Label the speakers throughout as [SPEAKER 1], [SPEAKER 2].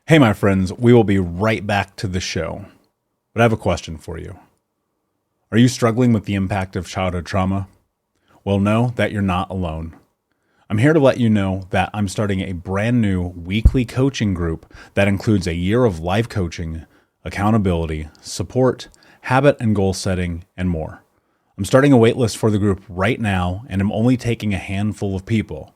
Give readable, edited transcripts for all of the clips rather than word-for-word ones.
[SPEAKER 1] Hey, my friends, we will be right back to the show. But I have a question for you. Are you struggling with the impact of childhood trauma? Well, know that you're not alone. I'm here to let you know that I'm starting a brand new weekly coaching group that includes a year of life coaching, accountability, support, habit and goal setting, and more. I'm starting a waitlist for the group right now, and I'm only taking a handful of people.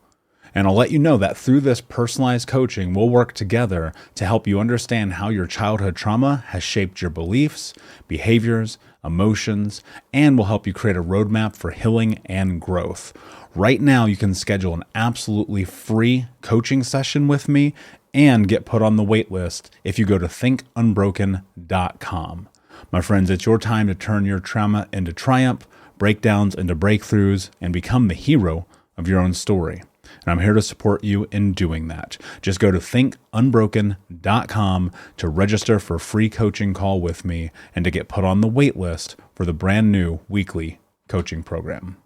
[SPEAKER 1] And I'll let you know that through this personalized coaching, we'll work together to help you understand how your childhood trauma has shaped your beliefs, behaviors, emotions, and will help you create a roadmap for healing and growth. Right now, you can schedule an absolutely free coaching session with me and get put on the wait list if you go to thinkunbroken.com. My friends, it's your time to turn your trauma into triumph, breakdowns into breakthroughs, and become the hero of your own story. And I'm here to support you in doing that. Just go to thinkunbroken.com to register for a free coaching call with me and to get put on the wait list for the brand new weekly coaching program.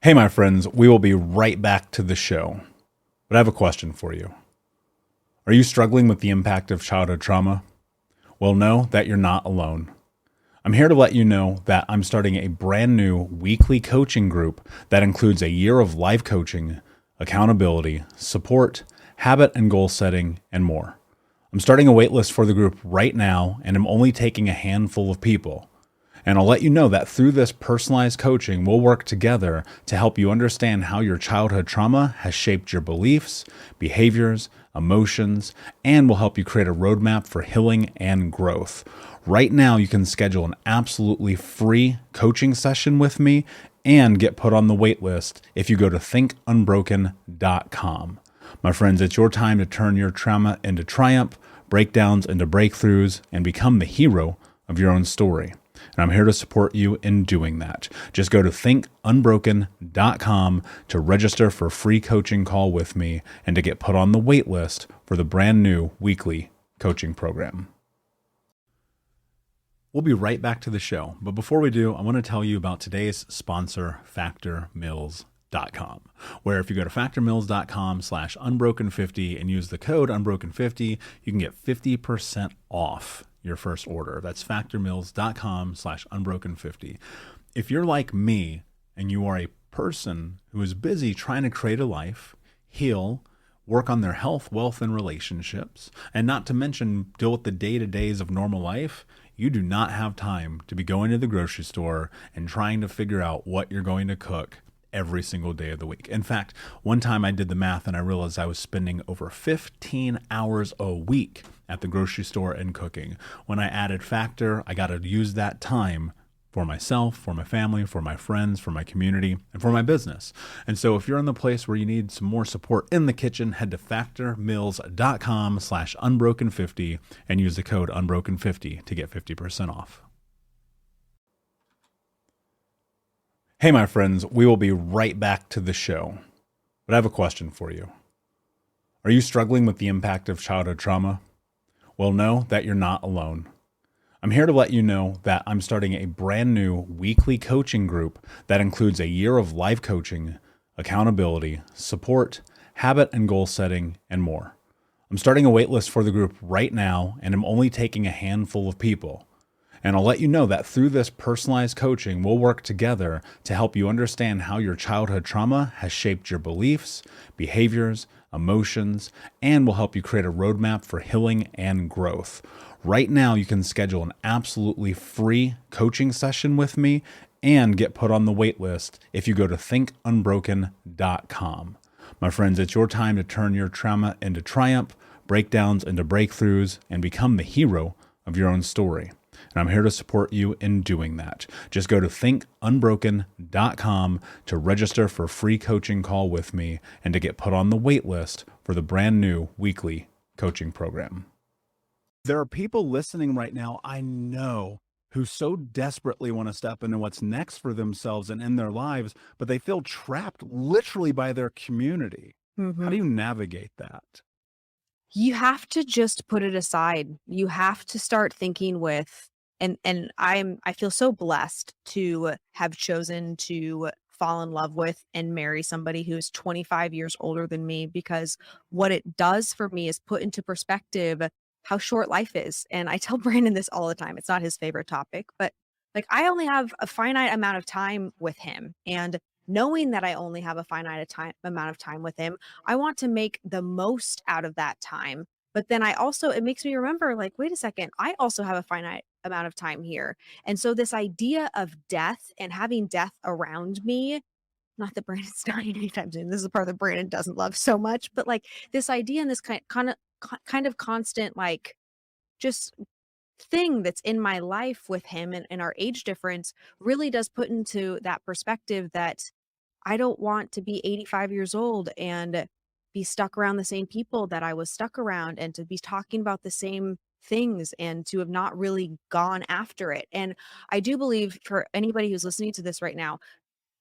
[SPEAKER 1] Hey, my friends, we will be right back to the show. But I have a question for you. Are you struggling with the impact of childhood trauma? Well, know that you're not alone. I'm here to let you know that I'm starting a brand new weekly coaching group that includes a year of life coaching, accountability, support, habit and goal setting, and more. I'm starting a waitlist for the group right now, and I'm only taking a handful of people. And I'll let you know that through this personalized coaching, we'll work together to help you understand how your childhood trauma has shaped your beliefs, behaviors, emotions, and will help you create a roadmap for healing and growth. Right now, you can schedule an absolutely free coaching session with me and get put on the wait list if you go to thinkunbroken.com. My friends, it's your time to turn your trauma into triumph, breakdowns into breakthroughs, and become the hero of your own story. And I'm here to support you in doing that. Just go to thinkunbroken.com to register for a free coaching call with me and to get put on the wait list for the brand new weekly coaching program. We'll be right back to the show. But before we do, I want to tell you about today's sponsor, factormeals.com, where if you go to factormeals.com/unbroken50 and use the code unbroken50, you can get 50% off your first order. That's factormeals.com/unbroken50. If you're like me and you are a person who is busy trying to create a life, heal, work on their health, wealth, and relationships, and not to mention deal with the day-to-days of normal life, you do not have time to be going to the grocery store and trying to figure out what you're going to cook every single day of the week. In fact, one time I did the math and I realized I was spending over 15 hours a week at the grocery store and cooking. When I added Factor, I got to use that time for myself, for my family, for my friends, for my community, and for my business. And so if you're in the place where you need some more support in the kitchen, head to factormeals.com/unbroken50 and use the code unbroken50 to get 50% off. Hey, my friends, we will be right back to the show. But I have a question for you. Are you struggling with the impact of childhood trauma? Well, know that you're not alone. I'm here to let you know that I'm starting a brand new weekly coaching group that includes a year of life coaching, accountability, support, habit and goal setting, and more. I'm starting a waitlist for the group right now, and I'm only taking a handful of people. And I'll let you know that through this personalized coaching, we'll work together to help you understand how your childhood trauma has shaped your beliefs, behaviors, emotions, and will help you create a roadmap for healing and growth. Right now, you can schedule an absolutely free coaching session with me and get put on the wait list if you go to thinkunbroken.com. My friends, it's your time to turn your trauma into triumph, breakdowns into breakthroughs, and become the hero of your own story. And I'm here to support you in doing that. Just go to thinkunbroken.com to register for a free coaching call with me and to get put on the wait list for the brand new weekly coaching program. There are people listening right now, I know, who so desperately want to step into what's next for themselves and in their lives, but they feel trapped literally by their community. How do you navigate that?
[SPEAKER 2] You have to just put it aside. You have to start thinking with, and I feel so blessed to have chosen to fall in love with and marry somebody who is 25 years older than me, because what it does for me is put into perspective how short life is. And I tell Brandon this all the time. It's not his favorite topic, but like I only have a finite amount of time with him. And knowing that I only have a amount of time with him, I want to make the most out of that time. But then I also, it makes me remember, like, wait a second, I also have a finite amount of time here. And so this idea of death and having death around me, not that Brandon's dying anytime soon. This is the part that Brandon doesn't love so much, but like this idea and this kind of constant, like, just thing that's in my life with him and our age difference really does put into that perspective that I don't want to be 85 years old and be stuck around the same people that I was stuck around, and to be talking about the same things and to have not really gone after it. And I do believe, for anybody who's listening to this right now,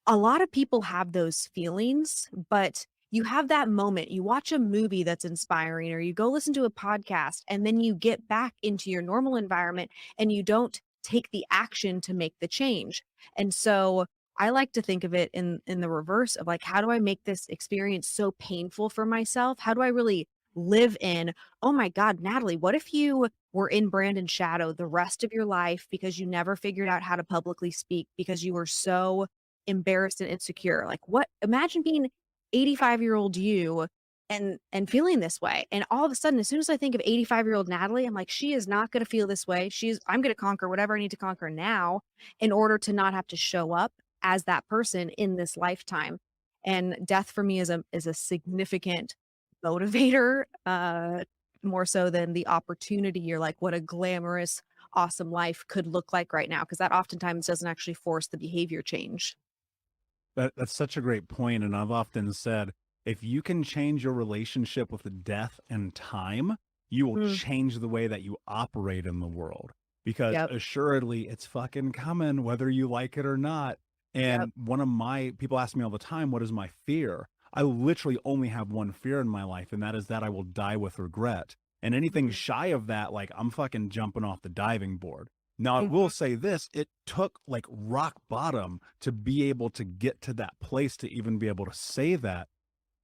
[SPEAKER 2] a lot of people have those feelings, but you have that moment, you watch a movie that's inspiring, or you go listen to a podcast, and then you get back into your normal environment and you don't take the action to make the change. And so I like to think of it in the reverse of like, how do I make this experience so painful for myself? How do I really live in, oh my God, Natalie, what if you were in Brandon's shadow the rest of your life because you never figured out how to publicly speak because you were so embarrassed and insecure? Like, what, imagine being 85-year-old you and feeling this way. And all of a sudden, as soon as I think of 85-year-old Natalie, I'm like, she is not going to feel this way. I'm going to conquer whatever I need to conquer now in order to not have to show up as that person in this lifetime. And death for me is a significant motivator, more so than the opportunity. You're like, what a glamorous, awesome life could look like right now, because that oftentimes doesn't actually force the behavior change.
[SPEAKER 1] That's such a great point, and I've often said, if you can change your relationship with death and time, you will
[SPEAKER 2] Mm,
[SPEAKER 1] change the way that you operate in the world. Because
[SPEAKER 2] yep,
[SPEAKER 1] assuredly, it's fucking coming, whether you like it or not.
[SPEAKER 2] yep.
[SPEAKER 1] And one of my people ask me all the time, what is my fear? I literally only have one fear in my life, and that is that I will die with regret. And anything
[SPEAKER 2] Mhm,
[SPEAKER 1] shy of that, like I'm fucking jumping off the diving board. Now, I will
[SPEAKER 2] mhm.
[SPEAKER 1] say this, it took like rock bottom to be able to get to that place to even be able to say that.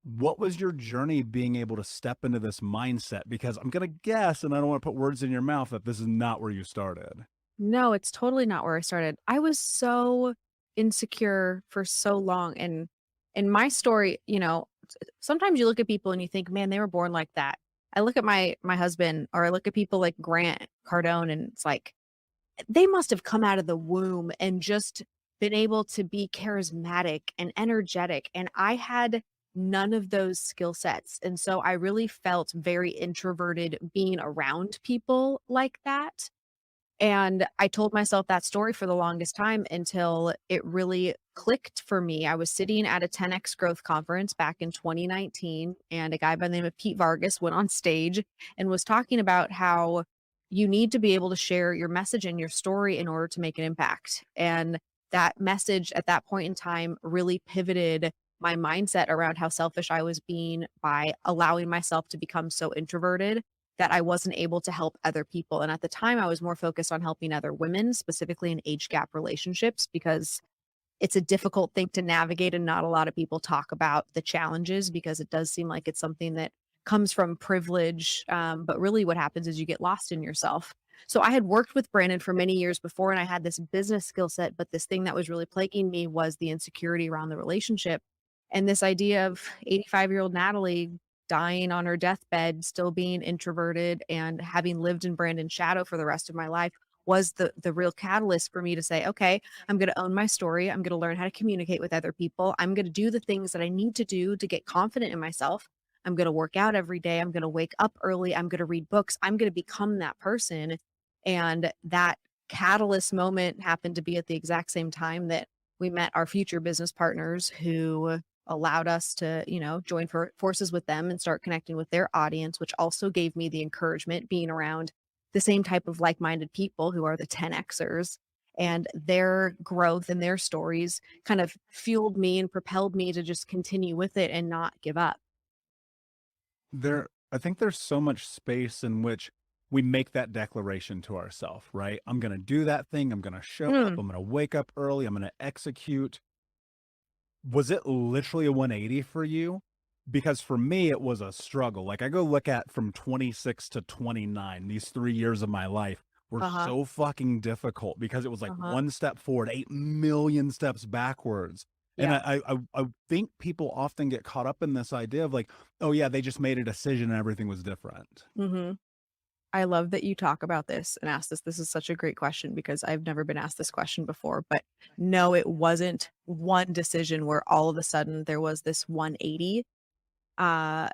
[SPEAKER 1] What was your journey being able to step into this mindset? Because I'm going to guess, and I don't want to put words in your mouth, that this is not where you started.
[SPEAKER 2] No, it's totally not where I started. I was so insecure for so long, and my story, sometimes you look at people and you think, "Man, they were born like that." I look at my husband, or I look at people like Grant Cardone, and it's like, they must have come out of the womb and just been able to be charismatic and energetic, and I had none of those skill sets, and so I really felt very introverted being around people like that. And I told myself that story for the longest time until it really clicked for me. I was sitting at a 10X growth conference back in 2019, and a guy by the name of Pete Vargas went on stage and was talking about how you need to be able to share your message and your story in order to make an impact. And that message at that point in time really pivoted my mindset around how selfish I was being by allowing myself to become so introverted that I wasn't able to help other people. And at the time, I was more focused on helping other women, specifically in age gap relationships, because it's a difficult thing to navigate. And not a lot of people talk about the challenges, because it does seem like it's something that comes from privilege. But really, what happens is you get lost in yourself. So I had worked with Brandon for many years before, and I had this business skill set. But this thing that was really plaguing me was the insecurity around the relationship. And this idea of 85-year-old Natalie dying on her deathbed, still being introverted and having lived in Brandon's shadow for the rest of my life, was the real catalyst for me to say, okay, I'm going to own my story. I'm going to learn how to communicate with other people. I'm going to do the things that I need to do to get confident in myself. I'm going to work out every day. I'm going to wake up early. I'm going to read books. I'm going to become that person. And that catalyst moment happened to be at the exact same time that we met our future business partners, who allowed us to, join forces with them and start connecting with their audience, which also gave me the encouragement being around the same type of like-minded people who are the 10Xers. And their growth and their stories kind of fueled me and propelled me to just continue with it and not give up.
[SPEAKER 1] I think there's so much space in which we make that declaration to ourselves, right? I'm going to do that thing. I'm going to show up.
[SPEAKER 2] Mm,
[SPEAKER 1] I'm going to wake up early. I'm going to execute. Was it literally a 180 for you? Because for me, it was a struggle. Like I go look at from 26 to 29, these 3 years of my life were
[SPEAKER 2] Uh-huh.
[SPEAKER 1] so fucking difficult because it was like
[SPEAKER 2] Uh-huh.
[SPEAKER 1] one step forward, 8 million steps backwards. And
[SPEAKER 2] Yeah.
[SPEAKER 1] I think people often get caught up in this idea of like, oh yeah, they just made a decision and everything was different.
[SPEAKER 2] Mhm. I love that you talk about this and ask this. This is such a great question because I've never been asked this question before. But no, it wasn't one decision where all of a sudden there was this 180. Uh,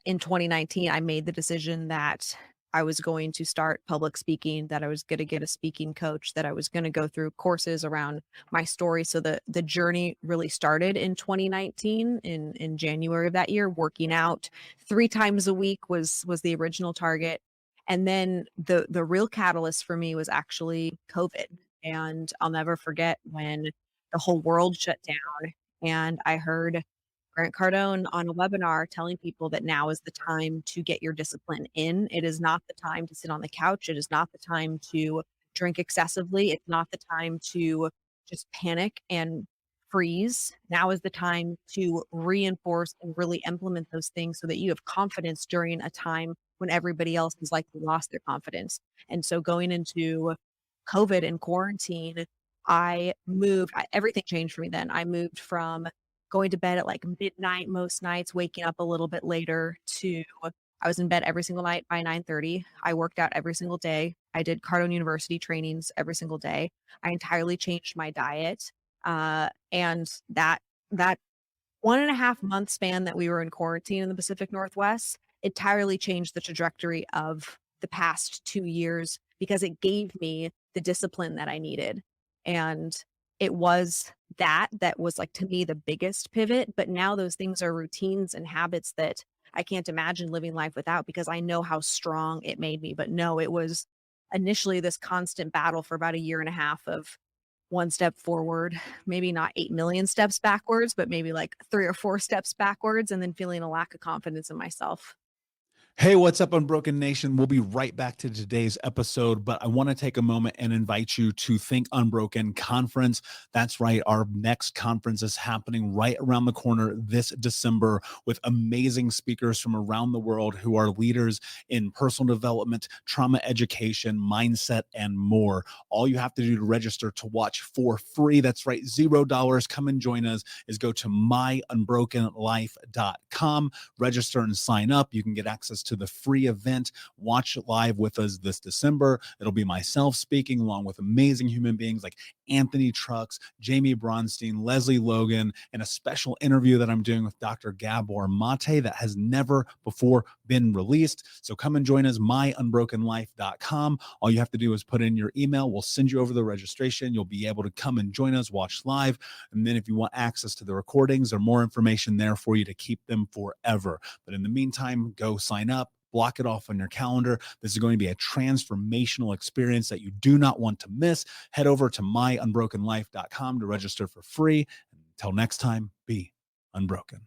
[SPEAKER 2] in 2019, I made the decision that I was going to start public speaking, that I was going to get a speaking coach, that I was going to go through courses around my story. So the journey really started in 2019 in January of that year. Working out 3 times a week was the original target. And then the real catalyst for me was actually COVID. And I'll never forget when the whole world shut down and I heard Grant Cardone on a webinar telling people that now is the time to get your discipline in. It is not the time to sit on the couch. It is not the time to drink excessively. It's not the time to just panic and freeze. Now is the time to reinforce and really implement those things so that you have confidence during a time when everybody else has likely lost their confidence. And so going into COVID and quarantine, everything changed for me then. I moved from going to bed at like midnight most nights, waking up a little bit later to I was in bed every single night by 9:30. I worked out every single day. I did Cardone University trainings every single day. I entirely changed my diet. And that 1.5 month span that we were in quarantine in the Pacific Northwest entirely changed the trajectory of the past 2 years because it gave me the discipline that I needed. And it was that was like to me the biggest pivot. But now those things are routines and habits that I can't imagine living life without because I know how strong it made me. But no, it was initially this constant battle for about a year and a half of one step forward, maybe not 8 million steps backwards, but maybe like 3 or 4 steps backwards, and then feeling a lack of confidence in myself.
[SPEAKER 1] Hey, what's up, Unbroken Nation? We'll be right back to today's episode, but I want to take a moment and invite you to Think Unbroken Conference. That's right. Our next conference is happening right around the corner this December with amazing speakers from around the world who are leaders in personal development, trauma education, mindset, and more. All you have to do to register to watch for free, that's right, $0. Come and join us, is go to myunbrokenlife.com, register and sign up. You can get access to the free event. Watch it live with us this December. It'll be myself speaking along with amazing human beings like Anthony Trucks, Jamie Bronstein, Leslie Logan, and a special interview that I'm doing with Dr. Gabor Mate that has never before been released. So come and join us, myunbrokenlife.com. All you have to do is put in your email. We'll send you over the registration. You'll be able to come and join us, watch live. And then if you want access to the recordings or more information there for you to keep them forever. But in the meantime, go sign up. Block it off on your calendar. This is going to be a transformational experience that you do not want to miss. Head over to myunbrokenlife.com to register for free. Until next time, be unbroken.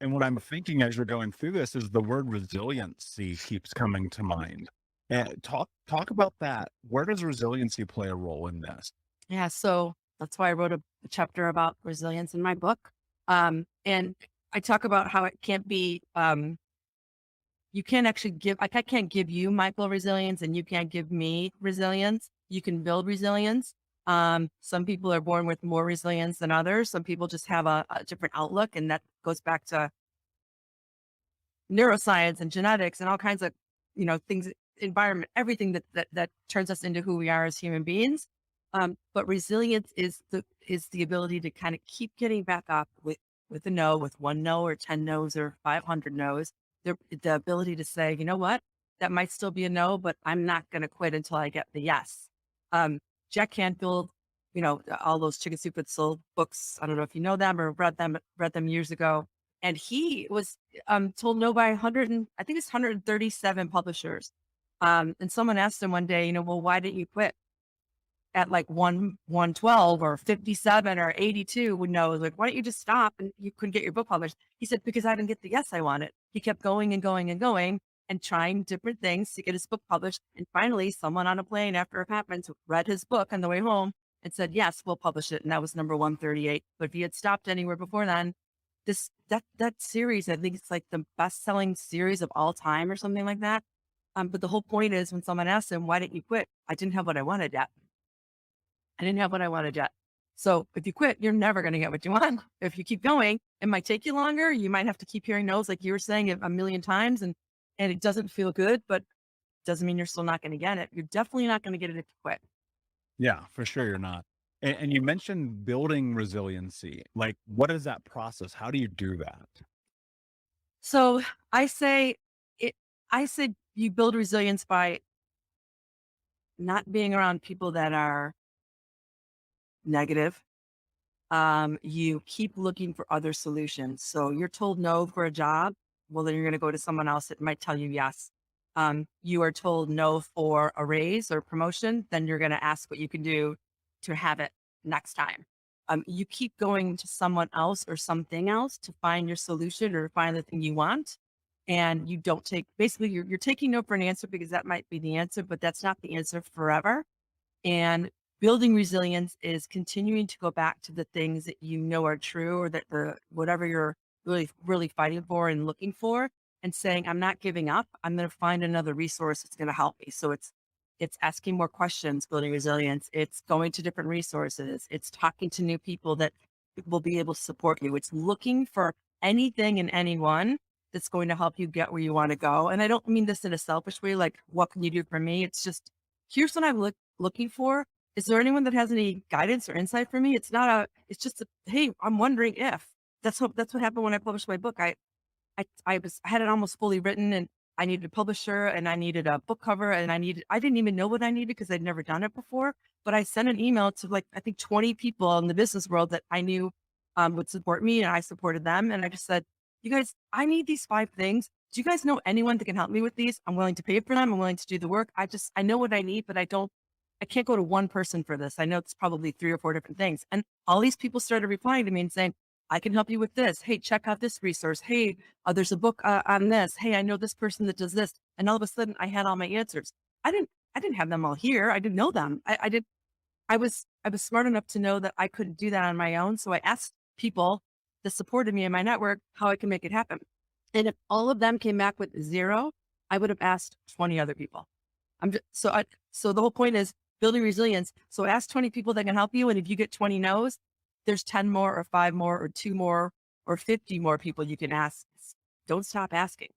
[SPEAKER 1] And what I'm thinking as you're going through this is the word resiliency keeps coming to mind. And talk about that. Where does resiliency play a role in this?
[SPEAKER 3] Yeah, so that's why I wrote a chapter about resilience in my book. And I talk about how it can't be, you can't actually give, like, I can't give you, Michael, resilience, and you can't give me resilience. You can build resilience. Some people are born with more resilience than others. Some people just have a different outlook. And that goes back to neuroscience and genetics and all kinds of, things, environment, everything that turns us into who we are as human beings. But resilience is the ability to kind of keep getting back up with a no, with one no or 10 no's or 500 no's. The ability to say, you know what, that might still be a no, but I'm not going to quit until I get the yes. Jack Canfield, all those Chicken Soup and Soul books. I don't know if you know them or read them years ago. And he was told no by 100, I think it's 137 publishers. And someone asked him one day, well, why didn't you quit at like 112 or 57 or 82? Would know, like, why don't you just stop and you couldn't get your book published? He said, because I didn't get the yes I wanted. He kept going and going and going and trying different things to get his book published. And finally, someone on a plane after it happened read his book on the way home and said, yes, we'll publish it. And that was number 138. But if you had stopped anywhere before then, that series, I think it's like the best selling series of all time or something like that. But the whole point is when someone asks him, why didn't you quit? I didn't have what I wanted yet. I didn't have what I wanted yet. So if you quit, you're never going to get what you want. If you keep going, it might take you longer. You might have to keep hearing no's, like you were saying, a million times, and it doesn't feel good, but doesn't mean you're still not going to get it. You're definitely not going to get it if you quit.
[SPEAKER 1] Yeah, for sure you're not. And you mentioned building resiliency. Like, what is that process? How do you do that?
[SPEAKER 3] So I say it. I said you build resilience by not being around people that are negative. You keep looking for other solutions. So you're told no for a job. Well, then you're going to go to someone else that might tell you yes. You are told no for a raise or promotion. Then you're going to ask what you can do to have it next time. You keep going to someone else or something else to find your solution or find the thing you want. And you don't take, basically you're taking no for an answer because that might be the answer, but that's not the answer forever. And building resilience is continuing to go back to the things that you know are true, or that whatever you're really, really fighting for and looking for, and saying, I'm not giving up. I'm going to find another resource that's going to help me. So it's asking more questions, building resilience. It's going to different resources. It's talking to new people that will be able to support you. It's looking for anything and anyone that's going to help you get where you want to go. And I don't mean this in a selfish way, like, what can you do for me? It's just, here's what I'm looking for. Is there anyone that has any guidance or insight for me? It's just hey, I'm wondering if. That's what happened when I published my book. I had it almost fully written, and I needed a publisher, and I needed a book cover, and I didn't even know what I needed because I'd never done it before. But I sent an email to, like, I think 20 people in the business world that I knew would support me, and I supported them. And I just said, you guys, I need these 5 things. Do you guys know anyone that can help me with these? I'm willing to pay for them. I'm willing to do the work. I know what I need, but I can't go to one person for this. I know it's probably 3 or 4 different things. And all these people started replying to me and saying, I can help you with this. Hey, check out this resource. Hey, there's a book on this. Hey, I know this person that does this. And all of a sudden I had all my answers. I didn't have them all here. I didn't know them. I was smart enough to know that I couldn't do that on my own. So I asked people that supported me in my network how I can make it happen. And if all of them came back with 0, I would have asked 20 other people. So the whole point is building resilience. So ask 20 people that can help you. And if you get 20 no's, there's 10 more or 5 more or 2 more or 50 more people you can ask. Don't stop asking,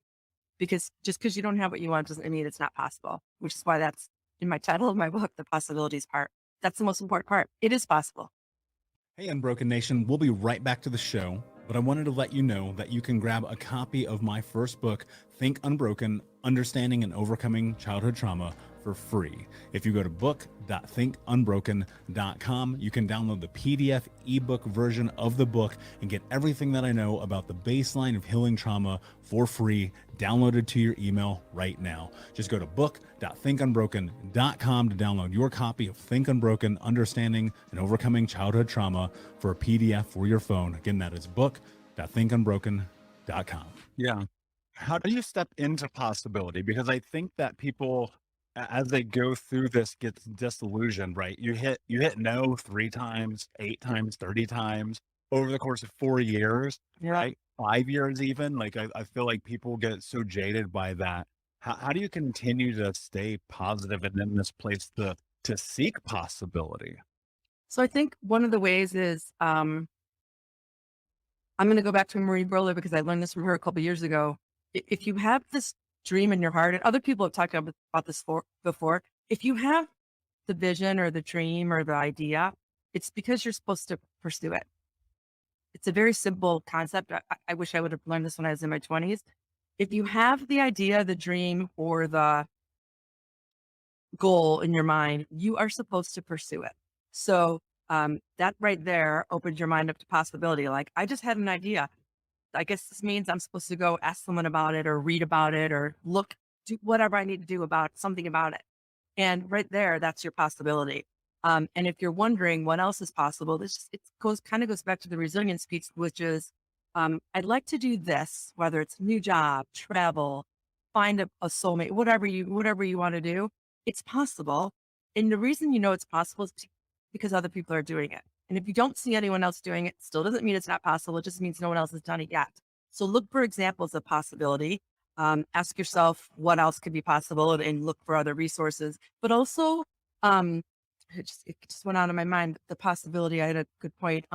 [SPEAKER 3] because just because you don't have what you want doesn't mean it's not possible, which is why that's in my title of my book, the possibilities part. That's the most important part. It is possible.
[SPEAKER 1] Hey, Unbroken Nation, we'll be right back to the show, but I wanted to let you know that you can grab a copy of my first book, Think Unbroken, Understanding and Overcoming Childhood Trauma, for free. If you go to book.thinkunbroken.com, you can download the PDF ebook version of the book and get everything that I know about the baseline of healing trauma for free, downloaded to your email right now. Just go to book.thinkunbroken.com to download your copy of Think Unbroken, Understanding and Overcoming Childhood Trauma for a PDF for your phone. Again, that is book.thinkunbroken.com. Yeah. How do you step into possibility? Because I think that people, as they go through this, gets disillusioned, right? You hit no 3 times, 8 times, 30 times over the course of 4 years, right? 5 years even. Like, I feel like people get so jaded by that. How do you continue to stay positive and in this place to seek possibility?
[SPEAKER 3] So I think one of the ways is, I'm going to go back to Marie Brola because I learned this from her a couple of years ago. If you have this dream in your heart, and other people have talked about this before, if you have the vision or the dream or the idea, it's because you're supposed to pursue it. It's a very simple concept. I wish I would have learned this when I was in my 20s. If you have the idea, the dream, or the goal in your mind, you are supposed to pursue it. So that right there opens your mind up to possibility. Like, I just had an idea. I guess this means I'm supposed to go ask someone about it, or read about it, or do whatever I need to do about something about it. And right there, that's your possibility. And if you're wondering what else is possible, it kind of goes back to the resilience piece, which is, I'd like to do this, whether it's new job, travel, find a soulmate, whatever you want to do, it's possible. And the reason you know it's possible is because other people are doing it. And if you don't see anyone else doing it, still doesn't mean it's not possible. It just means no one else has done it yet. So look for examples of possibility. Ask yourself what else could be possible, and look for other resources. But also, it just went out of my mind, the possibility. I had a good point.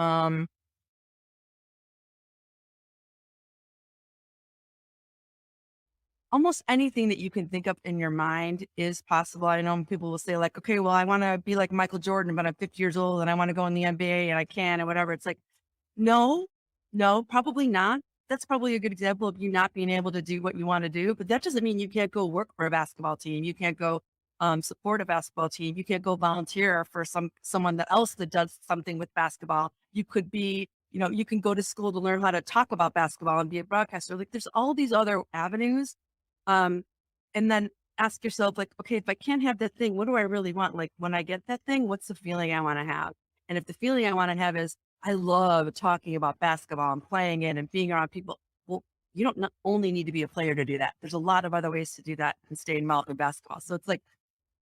[SPEAKER 3] Almost anything that you can think of in your mind is possible. I know people will say like, okay, well, I want to be like Michael Jordan, but I'm 50 years old and I want to go in the NBA and I can, and whatever. It's like, no, probably not. That's probably a good example of you not being able to do what you want to do, but that doesn't mean you can't go work for a basketball team. You can't go support a basketball team. You can't go volunteer for someone that else that does something with basketball. You could be, you can go to school to learn how to talk about basketball and be a broadcaster. Like there's all these other avenues. And then ask yourself, like, okay, if I can't have that thing, what do I really want? Like when I get that thing, what's the feeling I want to have? And if the feeling I want to have is, I love talking about basketball and playing it and being around people. Well, you don't not only need to be a player to do that. There's a lot of other ways to do that and stay involved in basketball. So it's like,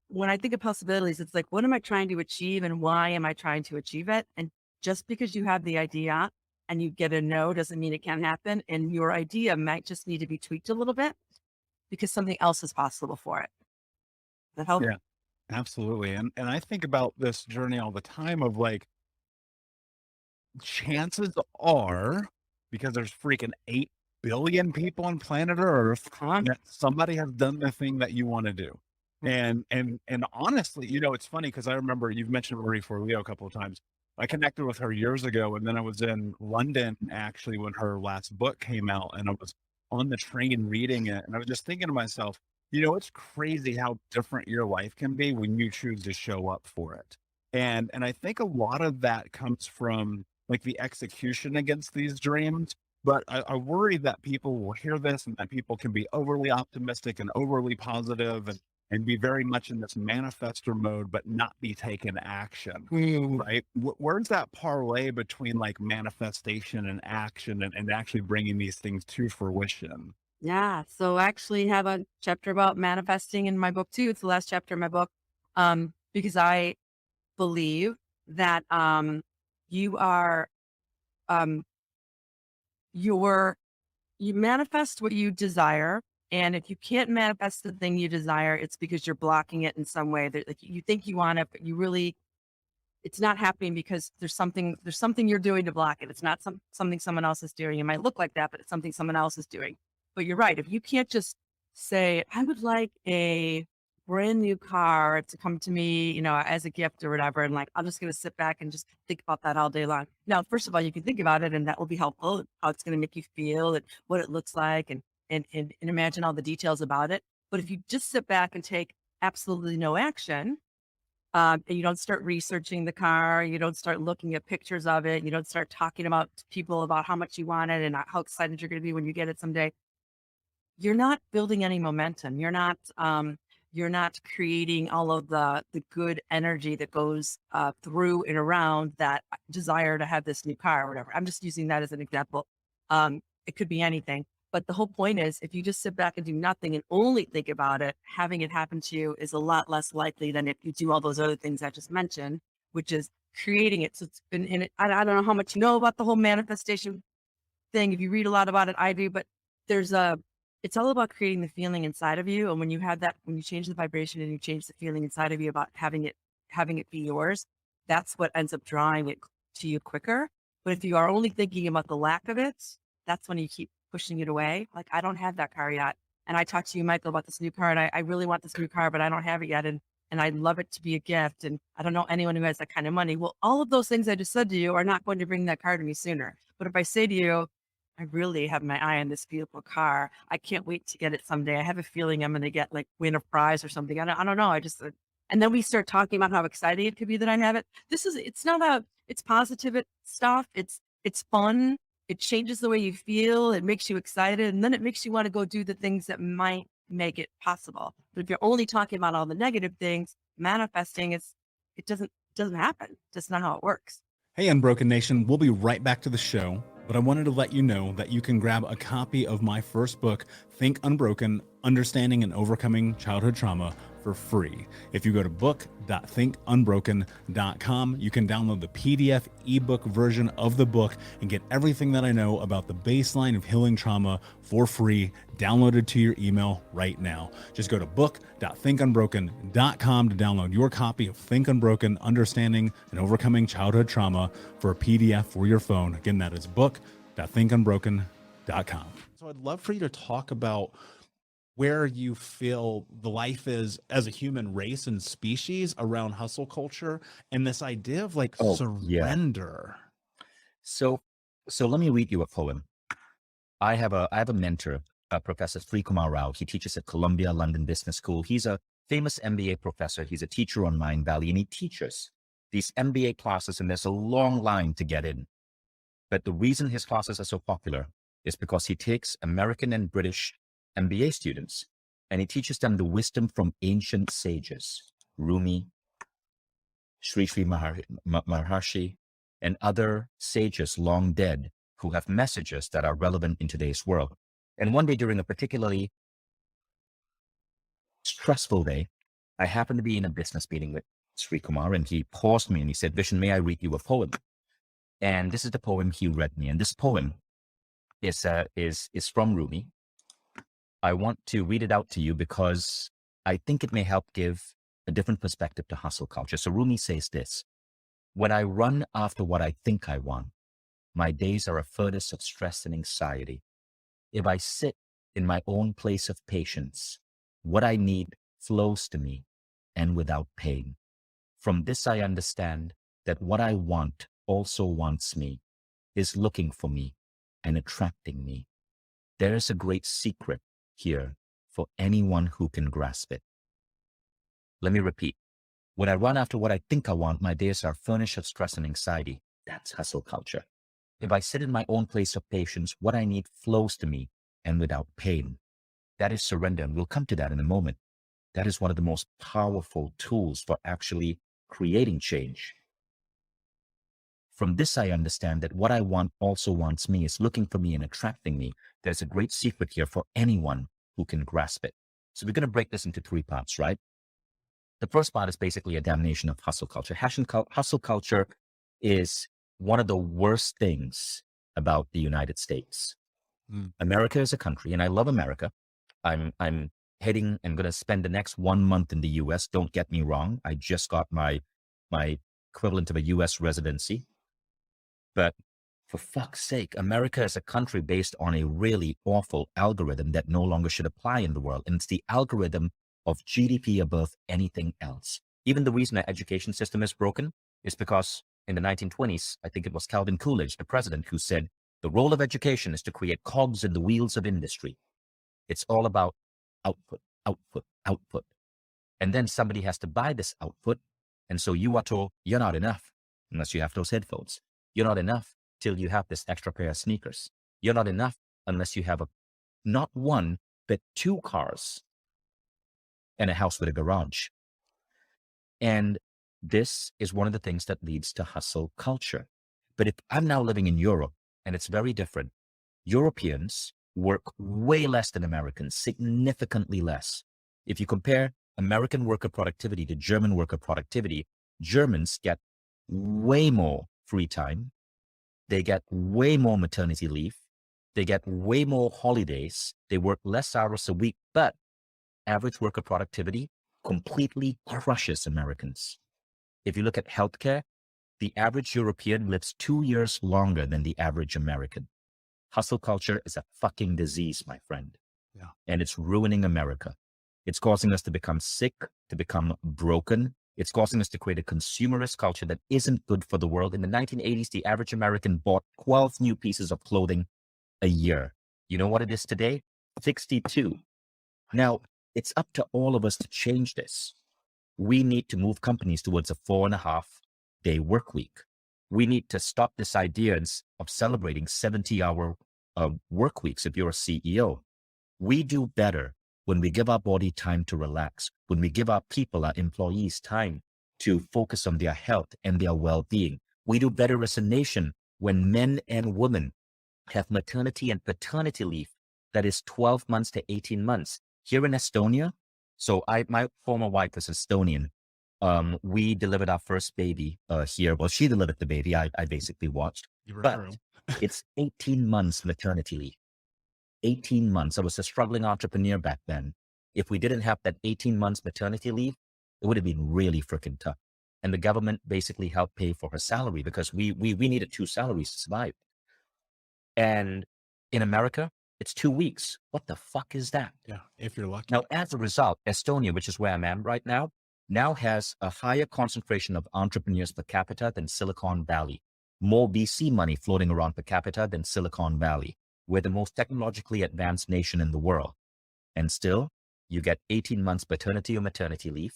[SPEAKER 3] when I think of possibilities, it's like, what am I trying to achieve and why am I trying to achieve it? And just because you have the idea and you get a no doesn't mean it can't happen. And your idea might just need to be tweaked a little bit because something else is possible for it. That help?
[SPEAKER 4] Yeah, absolutely. And I think about this journey all the time of like, chances are, because there's freaking 8 billion people on planet Earth, that somebody has done the thing that you want to do. And honestly, it's funny because I remember you've mentioned Marie Forleo a couple of times. I connected with her years ago, and then I was in London actually when her last book came out, and I was on the train reading it, and I was just thinking to myself, it's crazy how different your life can be when you choose to show up for it. And I think a lot of that comes from like the execution against these dreams. But I worry that people will hear this and that people can be overly optimistic and overly positive and be very much in this manifestor mode, but not be taking action, right? Where's that parlay between like manifestation and action and actually bringing these things to fruition?
[SPEAKER 3] Yeah. So I actually have a chapter about manifesting in my book too. It's the last chapter in my book. Because I believe that you are you manifest what you desire. And if you can't manifest the thing you desire, it's because you're blocking it in some way. That like you think you want it, but you really, it's not happening because there's something you're doing to block it. It's not something someone else is doing. It might look like that, but it's something someone else is doing. But you're right. If you can't just say, I would like a brand new car to come to me, as a gift or whatever. And like, I'm just going to sit back and just think about that all day long. Now, first of all, you can think about it and that will be helpful, how it's going to make you feel and what it looks like and imagine all the details about it. But if you just sit back and take absolutely no action, and you don't start researching the car, you don't start looking at pictures of it, you don't start talking about people about how much you want it and how excited you're going to be when you get it someday, you're not building any momentum. You're not creating all of the good energy that goes through and around that desire to have this new car or whatever. I'm just using that as an example. It could be anything. But the whole point is, if you just sit back and do nothing and only think about it, having it happen to you is a lot less likely than if you do all those other things I just mentioned, which is creating it. So it's been in it. I don't know how much you know about the whole manifestation thing. If you read a lot about it, I do, but it's all about creating the feeling inside of you. And when you have that, when you change the vibration and you change the feeling inside of you about having it be yours, that's what ends up drawing it to you quicker. But if you are only thinking about the lack of it, that's when you keep pushing it away. Like, I don't have that car yet. And I talked to you, Michael, about this new car, and I really want this new car, but I don't have it yet. And I'd love it to be a gift. And I don't know anyone who has that kind of money. Well, all of those things I just said to you are not going to bring that car to me sooner. But if I say to you, I really have my eye on this beautiful car, I can't wait to get it someday. I have a feeling I'm going to get win a prize or something. I don't know. And then we start talking about how exciting it could be that I have it. It's positive stuff. It's fun. It changes the way you feel. It makes you excited. And then it makes you want to go do the things that might make it possible. But if you're only talking about all the negative things, manifesting, it doesn't happen. That's not how it works.
[SPEAKER 1] Hey, Unbroken Nation, we'll be right back to the show, but I wanted to let you know that you can grab a copy of my first book, Think Unbroken, Understanding and Overcoming Childhood Trauma, for free. If you go to book.thinkunbroken.com, you can download the PDF ebook version of the book and get everything that I know about the baseline of healing trauma for free, downloaded to your email right now. Just go to book.thinkunbroken.com to download your copy of Think Unbroken, Understanding and Overcoming Childhood Trauma for a PDF for your phone. Again, that is book.thinkunbroken.com. So I'd love for you to talk about where you feel the life is as a human race and species around hustle culture and this idea of like surrender.
[SPEAKER 5] So let me read you a poem. I have a mentor, Professor Sri Kumar Rao. He teaches at Columbia London Business School. He's a famous MBA professor. He's a teacher on Mind Valley, and he teaches these MBA classes, and there's a long line to get in. But the reason his classes are so popular is because he takes American and British MBA students, and he teaches them the wisdom from ancient sages, Rumi, Sri Maharshi, and other sages long dead who have messages that are relevant in today's world. And one day during a particularly stressful day, I happened to be in a business meeting with Sri Kumar, and he paused me and he said, "Vishen, may I read you a poem?" And this is the poem he read me. And this poem is from Rumi. I want to read it out to you because I think it may help give a different perspective to hustle culture. So Rumi says this: "When I run after what I think I want, my days are a furnace of stress and anxiety. If I sit in my own place of patience, what I need flows to me and without pain. From this I understand that what I want also wants me, is looking for me and attracting me. There is a great secret here for anyone who can grasp it." Let me repeat. When I run after what I think I want, my days are furnished of stress and anxiety. That's hustle culture. If I sit in my own place of patience, what I need flows to me and without pain. That is surrender, and we'll come to that in a moment. That is one of the most powerful tools for actually creating change. From this, I understand that what I want also wants me, is looking for me and attracting me. There's a great secret here for anyone who can grasp it. So we're going to break this into three parts, right? The first part is basically a damnation of hustle culture. Hustle culture is one of the worst things about the United States. America is a country, and I love America. I'm going to spend the next 1 month in the US. Don't get me wrong. I just got my equivalent of a US residency. But for fuck's sake, America is a country based on a really awful algorithm that no longer should apply in the world. And it's the algorithm of GDP above anything else. Even the reason our education system is broken is because in the 1920s, I think it was Calvin Coolidge, the president, who said, the role of education is to create cogs in the wheels of industry. It's all about output, output, output. And then somebody has to buy this output. And so you are told you're not enough unless you have those headphones. You're not enough till you have this extra pair of sneakers. You're not enough unless you have not one, but 2 cars and a house with a garage. And this is one of the things that leads to hustle culture. But if I'm now living in Europe, and it's very different. Europeans work way less than Americans, significantly less. If you compare American worker productivity to German worker productivity, Germans get way more free time. They get way more maternity leave. They get way more holidays. They work less hours a week, but average worker productivity completely crushes Americans. If you look at healthcare, the average European lives 2 years longer than the average American. Hustle culture is a fucking disease, my friend.
[SPEAKER 1] Yeah.
[SPEAKER 5] And it's ruining America. It's causing us to become sick, to become broken. It's causing us to create a consumerist culture that isn't good for the world. In the 1980s, the average American bought 12 new pieces of clothing a year. You know what it is today? 62. Now, it's up to all of us to change this. We need to move companies towards a 4.5-day work week. We need to stop this idea of celebrating 70-hour work weeks if you're a CEO. We do better when we give our body time to relax, when we give our people, our employees, time to focus on their health and their well-being. We do better as a nation when men and women have maternity and paternity leave that is 12 months to 18 months. Here in Estonia, So my former wife was Estonian. We delivered our first baby here. Well, she delivered the baby. I basically watched.
[SPEAKER 1] You were
[SPEAKER 5] But
[SPEAKER 1] true.
[SPEAKER 5] it's 18 months maternity leave. 18 months. I was a struggling entrepreneur back then. If we didn't have that 18 months maternity leave, it would have been really freaking tough. And the government basically helped pay for her salary because we needed 2 salaries to survive. And in America, it's 2 weeks. What the fuck is that?
[SPEAKER 1] Yeah, if you're lucky.
[SPEAKER 5] Now, as a result, Estonia, which is where I'm at right now has a higher concentration of entrepreneurs per capita than Silicon Valley. More VC money floating around per capita than Silicon Valley. We're the most technologically advanced nation in the world. And still, you get 18 months paternity or maternity leave.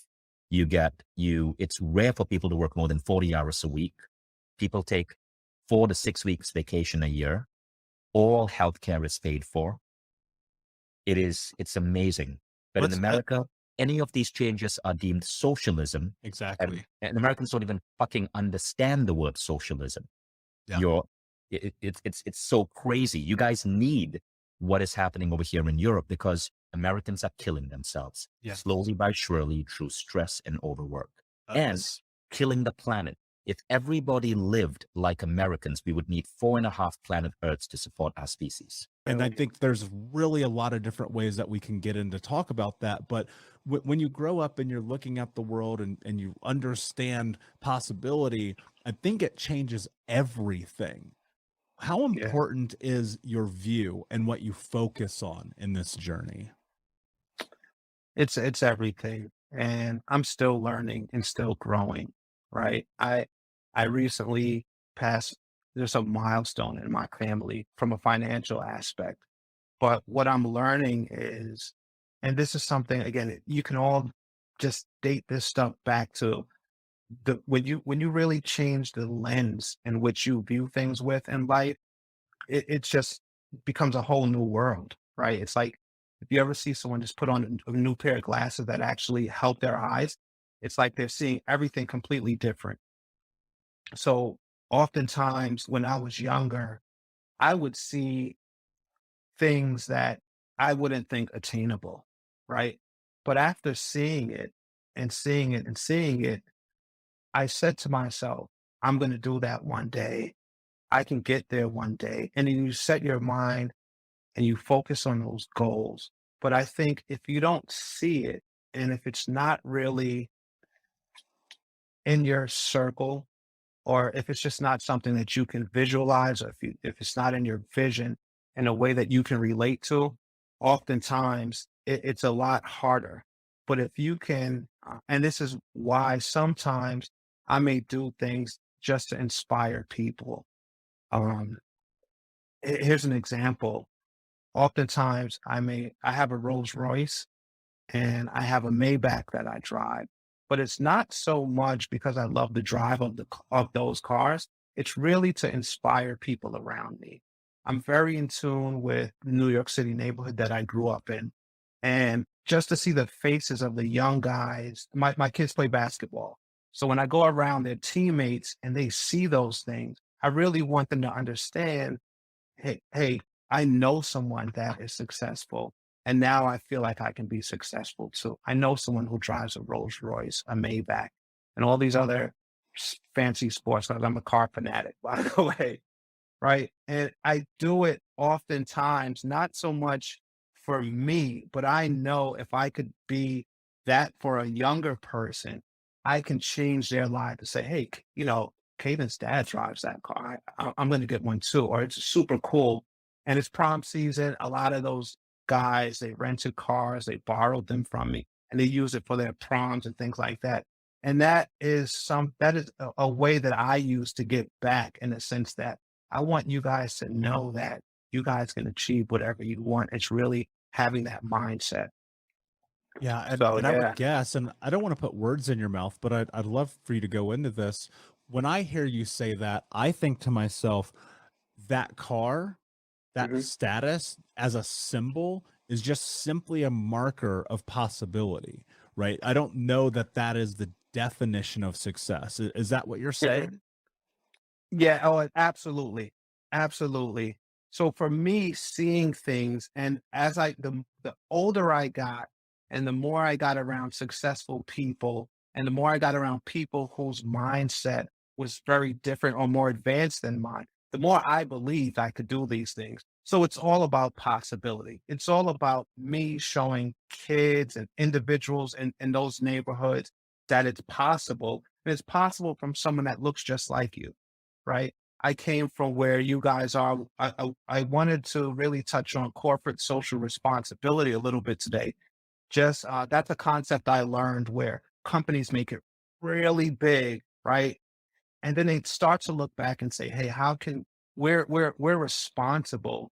[SPEAKER 5] It's rare for people to work more than 40 hours a week. People take 4 to 6 weeks vacation a year. All healthcare is paid for. It's amazing. But in America, any of these changes are deemed socialism.
[SPEAKER 1] Exactly.
[SPEAKER 5] And Americans don't even fucking understand the word socialism.
[SPEAKER 1] Yeah.
[SPEAKER 5] It's so crazy. You guys need what is happening over here in Europe because Americans are killing themselves slowly by surely through stress and overwork and killing the planet. If everybody lived like Americans, we would need 4.5 planet Earths to support our species.
[SPEAKER 1] And I think there's really a lot of different ways that we can get into talk about that. But when you grow up and you're looking at the world and you understand possibility, I think it changes everything. How important is your view and what you focus on in this journey?
[SPEAKER 6] It's everything. And I'm still learning and still growing, right? I recently passed, there's a milestone in my family from a financial aspect. But what I'm learning is, and this is something, again, you can all just date this stuff back to when you really change the lens in which you view things with in life, it just becomes a whole new world, right? It's like, if you ever see someone just put on a new pair of glasses that actually help their eyes, it's like they're seeing everything completely different. So oftentimes when I was younger, I would see things that I wouldn't think attainable, right? But after seeing it and seeing it and seeing it, I said to myself, I'm going to do that one day. I can get there one day. And then you set your mind and you focus on those goals. But I think if you don't see it, and if it's not really in your circle, or if it's just not something that you can visualize, or if it's not in your vision in a way that you can relate to, oftentimes it's a lot harder. But if you can, and this is why sometimes I may do things just to inspire people. Here's an example. Oftentimes I have a Rolls Royce and I have a Maybach that I drive, but it's not so much because I love the drive of those cars. It's really to inspire people around me. I'm very in tune with the New York City neighborhood that I grew up in. And just to see the faces of the young guys, my kids play basketball. So when I go around their teammates and they see those things, I really want them to understand, hey, I know someone that is successful. And now I feel like I can be successful too. I know someone who drives a Rolls Royce, a Maybach, and all these other fancy sports cars. I'm a car fanatic, by the way, right? And I do it oftentimes, not so much for me, but I know if I could be that for a younger person, I can change their life to say, hey, Caden's dad drives that car. I'm going to get one too. Or it's super cool. And it's prom season. A lot of those guys, they rented cars, they borrowed them from me, and they use it for their proms and things like that. And that is a way that I use to give back, in the sense that I want you guys to know that you guys can achieve whatever you want. It's really having that mindset.
[SPEAKER 1] Yeah, and,
[SPEAKER 6] So,
[SPEAKER 1] and I would guess, and I don't want to put words in your mouth, but I'd love for you to go into this. When I hear you say that, I think to myself, that car, that status as a symbol is just simply a marker of possibility, right? I don't know that that is the definition of success. Is that what you're saying?
[SPEAKER 6] Yeah. Oh, absolutely. Absolutely. So for me, seeing things, and as the older I got And the more I got around successful people, and the more I got around people whose mindset was very different or more advanced than mine, the more I believed I could do these things. So it's all about possibility. It's all about me showing kids and individuals in those neighborhoods that it's possible. And it's possible from someone that looks just like you, right? I came from where you guys are. I wanted to really touch on corporate social responsibility a little bit today. Just that's a concept I learned where companies make it really big, right? And then they start to look back and say, hey, how can we're responsible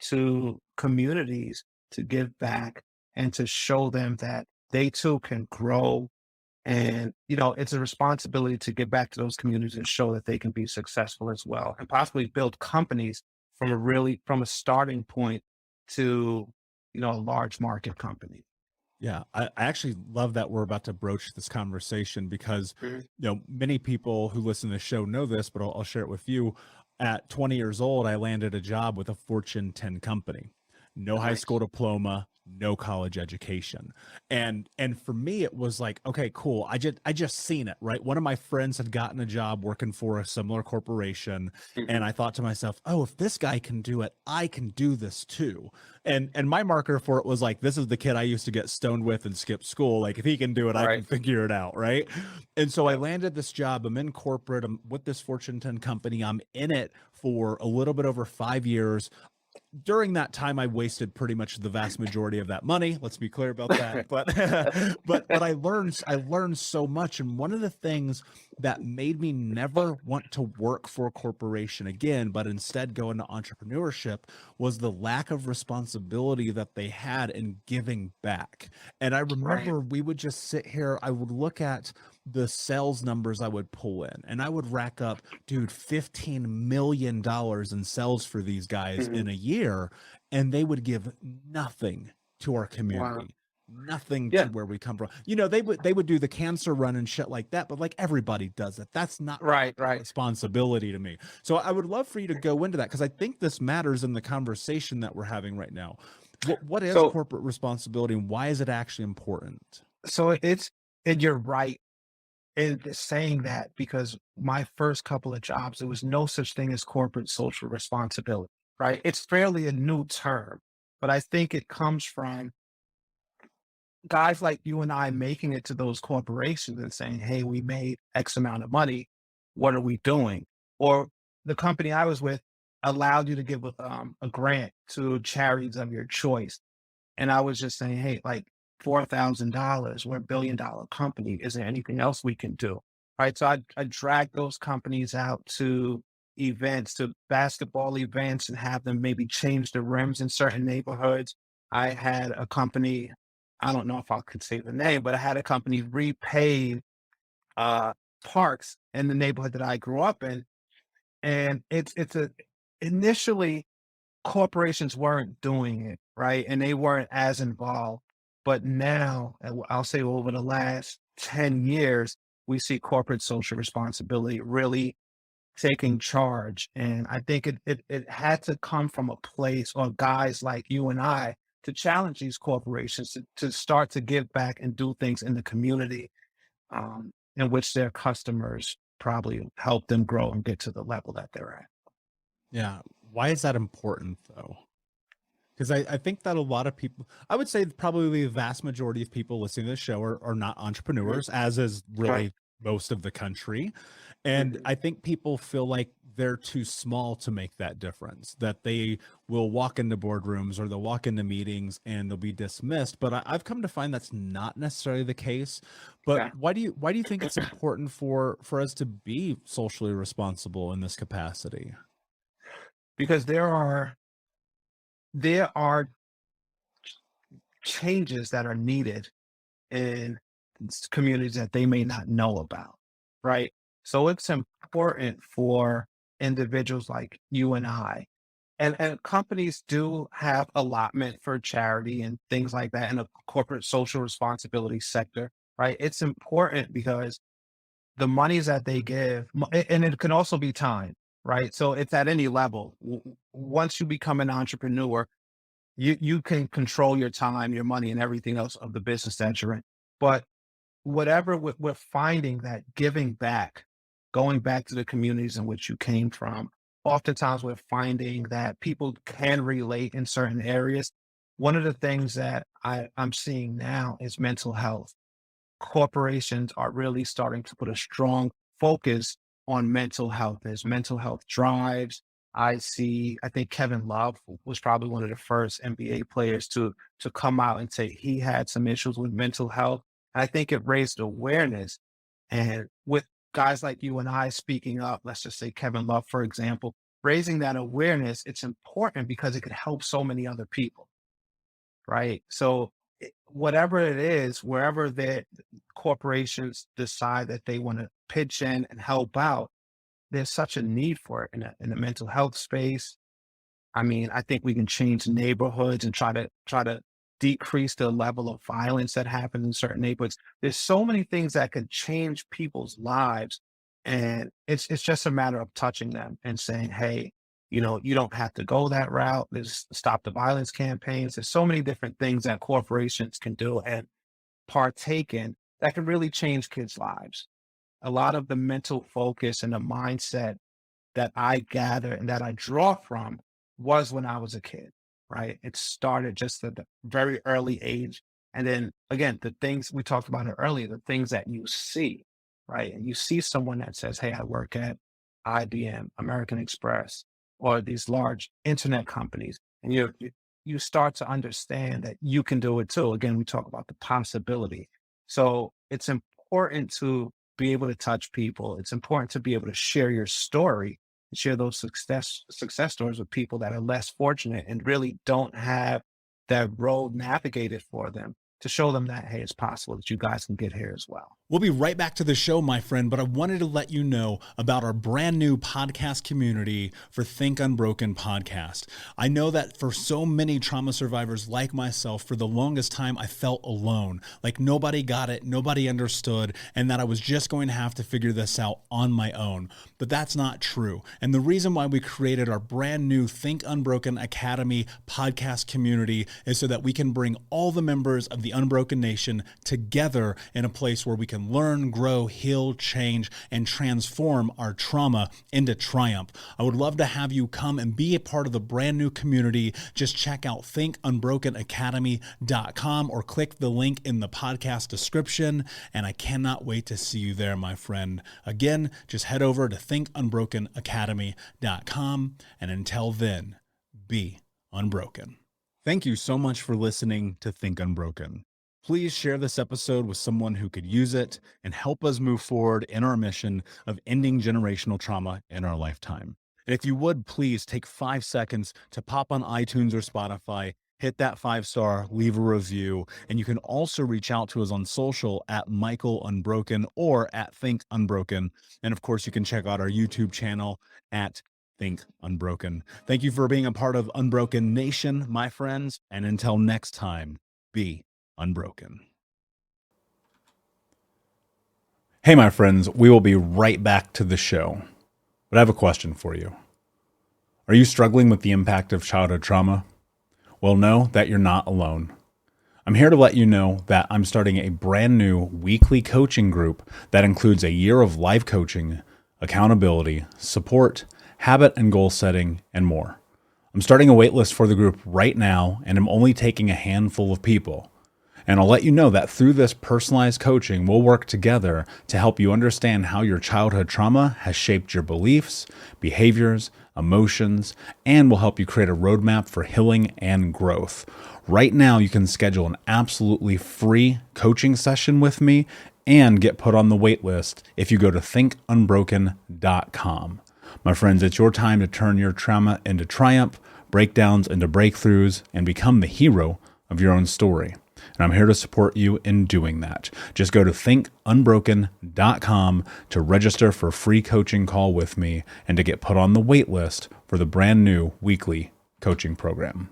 [SPEAKER 6] to communities to give back and to show them that they too can grow. And, it's a responsibility to give back to those communities and show that they can be successful as well and possibly build companies from a starting point to, a large market company.
[SPEAKER 1] Yeah, I actually love that we're about to broach this conversation because, many people who listen to the show know this, but I'll share it with you. At 20 years old, I landed a job with a Fortune 10 company. No high school diploma, no college education. And for me, it was like, okay, cool. I just seen it, right? One of my friends had gotten a job working for a similar corporation. And I thought to myself, oh, if this guy can do it, I can do this too. And my marker for it was like, this is the kid I used to get stoned with and skip school. Like if he can do it, I can figure it out. Right. And so I landed this job. I'm in corporate. I'm with this Fortune 10 company. I'm in it for a little bit over 5 years. During that time, I wasted pretty much the vast majority of that money. Let's be clear about that. But I learned so much. And one of the things that made me never want to work for a corporation again, but instead go into entrepreneurship, was the lack of responsibility that they had in giving back. And I remember we would just sit here, I would look at the sales numbers I would pull in, and I would rack up, dude, $15 million in sales for these guys in a year, and they would give nothing to our community. Nothing to where we come from. They would do the cancer run and shit like that, but like everybody does it. That's not responsibility to me. So I would love for you to go into that because I think this matters in the conversation that we're having right now. What is corporate responsibility and why is it actually important?
[SPEAKER 6] So and you're right in saying that, because my first couple of jobs, there was no such thing as corporate social responsibility, right? It's fairly a new term, but I think it comes from guys like you and I making it to those corporations and saying, hey, we made X amount of money. What are we doing? Or the company I was with allowed you to give a grant to charities of your choice. And I was just saying, hey, like $4,000, we're $1 billion company. Is there anything else we can do? Right. So I dragged those companies out to events, to basketball events, and have them maybe change the rims in certain neighborhoods. I had a company, I don't know if I could say the name, but I had a company repave parks in the neighborhood that I grew up in. And initially corporations weren't doing it, right? And they weren't as involved. But now, I'll say over the last 10 years, we see corporate social responsibility really taking charge. And I think it had to come from a place, or guys like you and I, to challenge these corporations to start to give back and do things in the community in which their customers probably help them grow and get to the level that they're at.
[SPEAKER 1] Yeah. Why is that important though? Because I think that a lot of people, I would say probably the vast majority of people listening to the show are not entrepreneurs, as is really most of the country. And I think people feel like they're too small to make that difference, that they will walk into boardrooms or they'll walk into meetings and they'll be dismissed. But I've come to find that's not necessarily the case. But why do you think it's important for us to be socially responsible in this capacity?
[SPEAKER 6] Because there are changes that are needed in communities that they may not know about, right? So it's important for individuals like you and I, and companies do have allotment for charity and things like that in the corporate social responsibility sector, right? It's important because the monies that they give, and it can also be time, right? So it's at any level. Once you become an entrepreneur, You can control your time, your money, and everything else of the business that you're in. But whatever we're finding that giving back, going back to the communities in which you came from, oftentimes we're finding that people can relate in certain areas. One of the things that I'm seeing now is mental health. Corporations are really starting to put a strong focus on mental health. There's mental health drives. I think Kevin Love was probably one of the first NBA players to come out and say he had some issues with mental health. And I think it raised awareness. And with guys like you and I speaking up, let's just say Kevin Love, for example, raising that awareness, it's important because it could help so many other people, right? So whatever it is, wherever the corporations decide that they want to pitch in and help out, there's such a need for it in the mental health space. I mean, I think we can change neighborhoods and try to decrease the level of violence that happens in certain neighborhoods. There's so many things that can change people's lives, and it's just a matter of touching them and saying, "Hey, you don't have to go that route. There's stop the violence campaigns. There's so many different things that corporations can do and partake in that can really change kids' lives." A lot of the mental focus and the mindset that I gather and that I draw from was when I was a kid, right? It started just at the very early age. And then again, the things we talked about it earlier, the things that you see, right? And you see someone that says, "Hey, I work at IBM, American Express, or these large internet companies." And you start to understand that you can do it too. Again, we talk about the possibility. So it's important to be able to touch people. It's important to be able to share your story, share those success stories with people that are less fortunate and really don't have that road navigated for them, to show them that, hey, it's possible that you guys can get here as well.
[SPEAKER 1] We'll be right back to the show, my friend, but I wanted to let you know about our brand new podcast community for Think Unbroken podcast. I know that for so many trauma survivors like myself, for the longest time, I felt alone, like nobody got it, nobody understood, and that I was just going to have to figure this out on my own. But that's not true. And the reason why we created our brand new Think Unbroken Academy podcast community is so that we can bring all the members of the Unbroken Nation together in a place where we can learn, grow, heal, change, and transform our trauma into triumph. I would love to have you come and be a part of the brand new community. Just check out thinkunbrokenacademy.com or click the link in the podcast description. And I cannot wait to see you there, my friend. Again, just head over to thinkunbrokenacademy.com. And until then, be unbroken. Thank you so much for listening to Think Unbroken. Please share this episode with someone who could use it and help us move forward in our mission of ending generational trauma in our lifetime. And if you would, please take 5 seconds to pop on iTunes or Spotify, hit that 5-star, leave a review, and you can also reach out to us on social at Michael Unbroken or at Think Unbroken. And of course, you can check out our YouTube channel at Think Unbroken. Thank you for being a part of Unbroken Nation, my friends. And until next time, be unbroken. Hey, my friends, we will be right back to the show. But I have a question for you. Are you struggling with the impact of childhood trauma? Well, know that you're not alone. I'm here to let you know that I'm starting a brand new weekly coaching group that includes a year of live coaching, accountability, support, habit and goal setting, and more. I'm starting a waitlist for the group right now, and I'm only taking a handful of people. And I'll let you know that through this personalized coaching, we'll work together to help you understand how your childhood trauma has shaped your beliefs, behaviors, emotions, and will help you create a roadmap for healing and growth. Right now, you can schedule an absolutely free coaching session with me and get put on the wait list if you go to thinkunbroken.com. My friends, it's your time to turn your trauma into triumph, breakdowns into breakthroughs, and become the hero of your own story. And I'm here to support you in doing that. Just go to thinkunbroken.com to register for a free coaching call with me and to get put on the wait list for the brand new weekly coaching program.